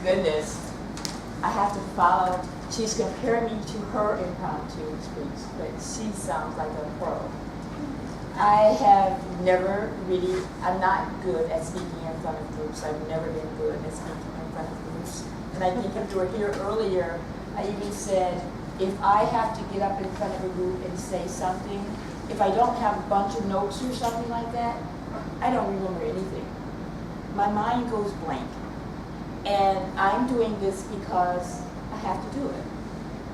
goodness, I have to follow. She's comparing me to her impromptu speech, but she sounds like a pro. I have never really, I'm not good at speaking in front of groups. I've never been good at speaking in front of groups. And I think if you were here earlier, I even said, if I have to get up in front of a group and say something, if I don't have a bunch of notes or something like that, I don't remember anything. My mind goes blank. And I'm doing this because I have to do it.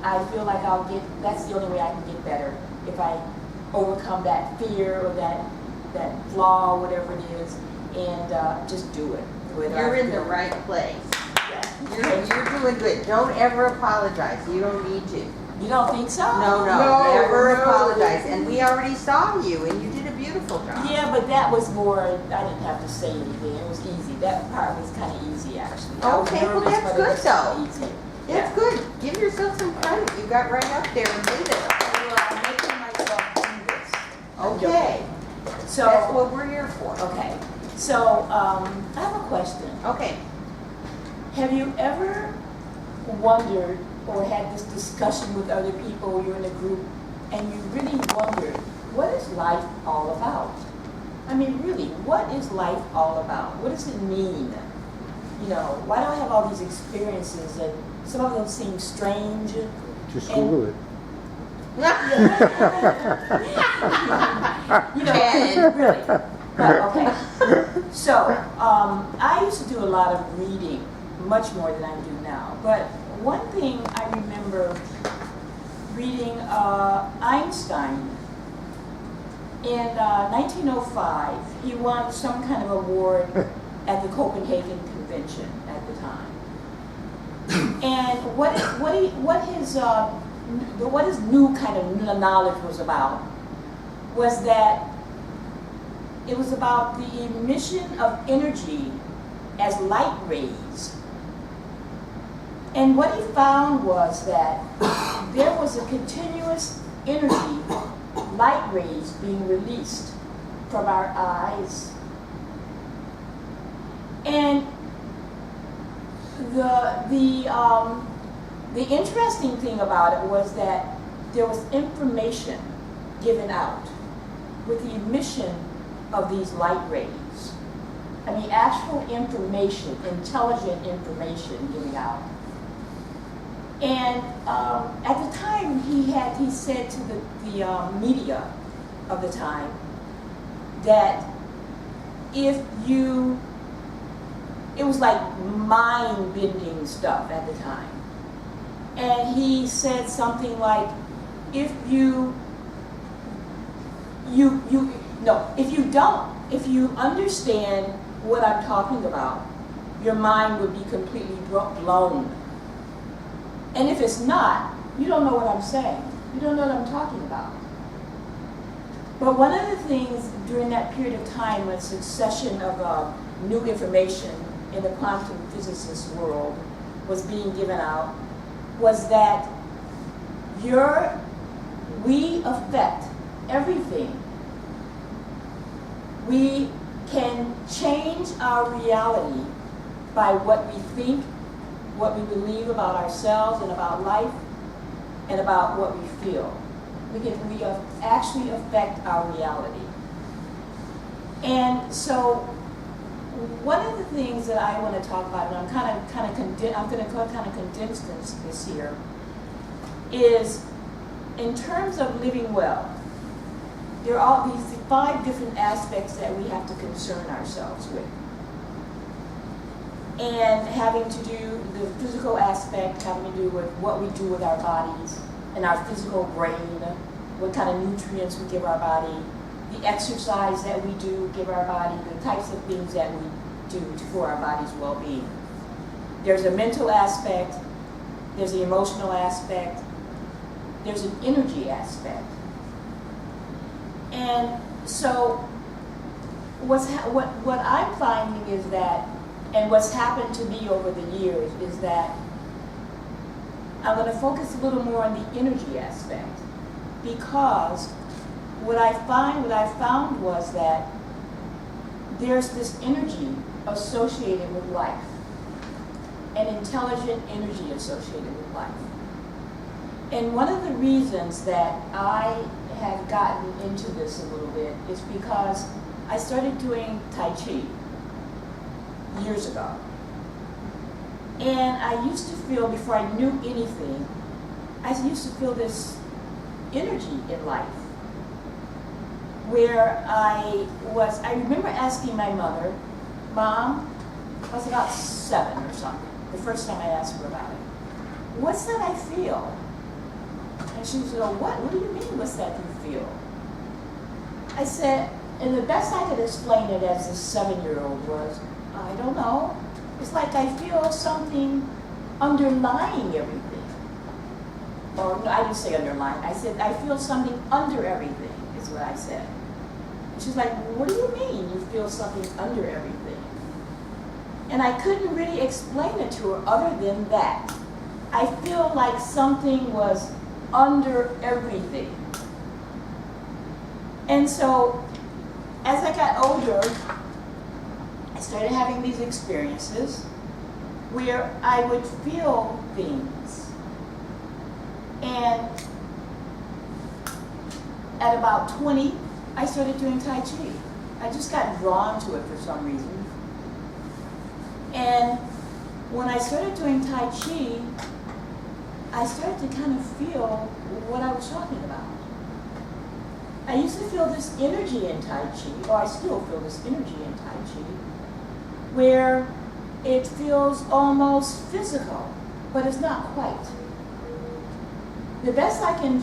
I feel like that's the only way I can get better. If I overcome that fear or that flaw, whatever it is, and just do it. You're in the right place. Yeah. You're doing good. Don't ever apologize. You don't need to. You don't think so? No, never apologize. And we already saw you, and you did a beautiful job. Yeah, but that was more, I didn't have to say anything. It was easy. That part was kind of easy, actually. Okay, well, that's good, though. Easy. That's good. Give yourself some credit. You got right up there and did it. Well, I'm making myself do this. Okay. So that's what we're here for. Okay. So I have a question. Okay. Have you ever wondered or had this discussion with other people, you're in a group, and you really wondered, what is life all about? I mean, really, what is life all about? What does it mean? You know, why do I have all these experiences, and some of them seem strange? Just Google it. You know, really. Okay. So, I used to do a lot of reading, much more than I do now. But one thing I remember reading Einstein in 1905. He won some kind of award at the Copenhagen Convention at the time. And what his new kind of knowledge was about was that it was about the emission of energy as light rays. And what he found was that there was a continuous energy, light rays being released from our eyes. And the interesting thing about it was that there was information given out with the emission of these light rays. I mean, actual information, intelligent information giving out. And at the time, he said to the media of the time that it was like mind-bending stuff at the time. And he said something like, if you understand what I'm talking about, your mind would be completely blown. And if it's not, you don't know what I'm saying. You don't know what I'm talking about. But one of the things during that period of time, when succession of new information in the quantum physicist world was being given out, was that we affect everything. We can change our reality by what we think, what we believe about ourselves and about life, and about what we feel. We actually affect our reality. And so, one of the things that I want to talk about, and I'm going to condense this here, is in terms of living well. There are all these 5 different aspects that we have to concern ourselves with. And having to do the physical aspect, having to do with what we do with our bodies and our physical brain, what kind of nutrients we give our body, the exercise that we do give our body, the types of things that we do for our body's well-being. There's a mental aspect, there's the emotional aspect, there's an energy aspect. And so what I'm finding is that, and what's happened to me over the years, is that I'm going to focus a little more on the energy aspect, because what I found was that there's this energy associated with life. an intelligent energy associated with life. And one of the reasons that I have gotten into this a little bit is because I started doing Tai Chi years ago. And I used to feel, before I knew anything, I used to feel this energy in life where I remember asking my mother, Mom, I was about 7 or something, the first time I asked her about it. What's that I feel? And she said, oh, what do you mean, what's that you feel? I said, and the best I could explain it as a 7-year-old was, I don't know. It's like I feel something underlying everything. Or no, I didn't say underlying. I said, I feel something under everything, is what I said. And she's like, what do you mean you feel something under everything? And I couldn't really explain it to her other than that. I feel like something was under everything. And so, as I got older, I started having these experiences where I would feel things. And at about 20, I started doing Tai Chi. I just got drawn to it for some reason. And when I started doing Tai Chi, I started to kind of feel what I was talking about. I used to feel this energy in Tai Chi, or I still feel this energy in Tai Chi, where it feels almost physical, but it's not quite. The best I can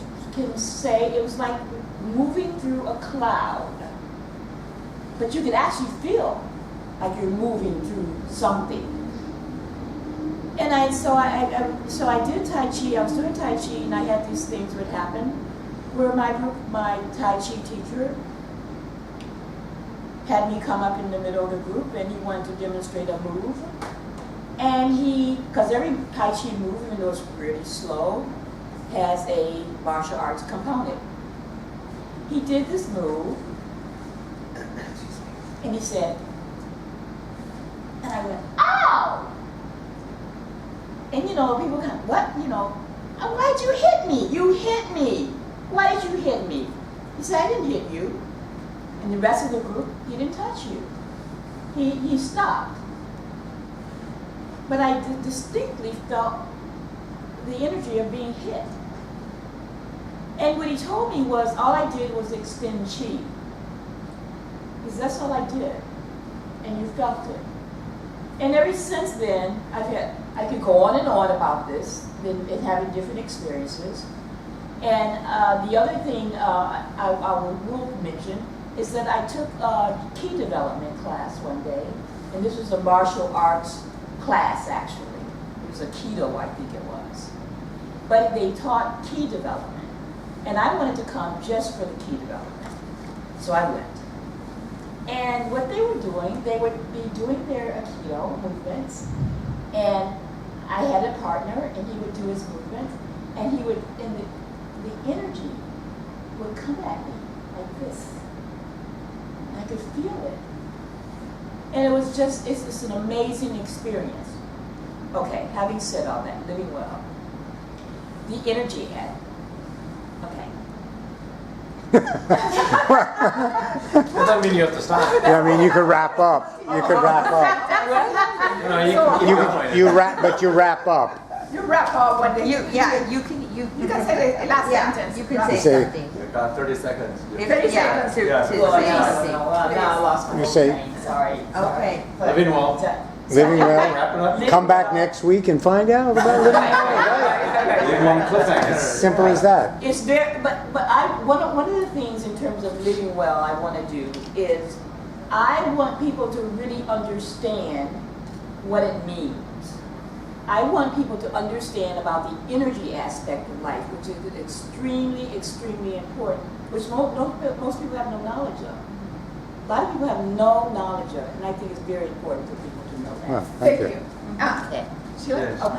say, it was like moving through a cloud, but you could actually feel like you're moving through something. And so I did Tai Chi. I was doing Tai Chi, and I had these things would happen where my Tai Chi teacher had me come up in the middle of the group, and he wanted to demonstrate a move. And because every Tai Chi move, even though it's really slow, has a martial arts component. He did this move, and he said, and I went, ow! And people kind of, what? Why'd you hit me? You hit me. Why did you hit me? He said, I didn't hit you. And the rest of the group, he didn't touch you. He stopped. But I distinctly felt the energy of being hit. And what he told me was, all I did was extend chi. Because that's all I did. And you felt it. And ever since then, I could go on and on about this, and having different experiences. And the other thing I will mention is that I took a key development class one day, and this was a martial arts class, actually. It was a Aikido, I think it was. But they taught key development. And I wanted to come just for the key development. So I went. And what they were doing, they would be doing their Aikido movements, and I had a partner, and he would do his movements, and the energy would come at me like this. And I could feel it. And it was just, it's an amazing experience. Okay, having said all that, living well. The energy had. Okay. That doesn't mean you have to stop. Yeah, I mean, you could wrap up. You could wrap up. No, you But you wrap up. You wrap up what they You can say the last yeah, sentence. you can right? say Say- something. You've got 30 seconds. If- 30 yeah, seconds. to Yeah. say Well, something. now I lost my You whole say- train. Sorry. Okay. Living well. Living well. Wrap it up. Come back next week and find out about living well. Leave one cliffhanger. Simple as that. It's very, but one of the things in terms of living well I want to do is I want people to really understand what it means. I want people to understand about the energy aspect of life, which is extremely, extremely important, which most people have no knowledge of. A lot of people have no knowledge of it, and I think it's very important for people to know that. Well, thank you. Sheila? Yes. Oh.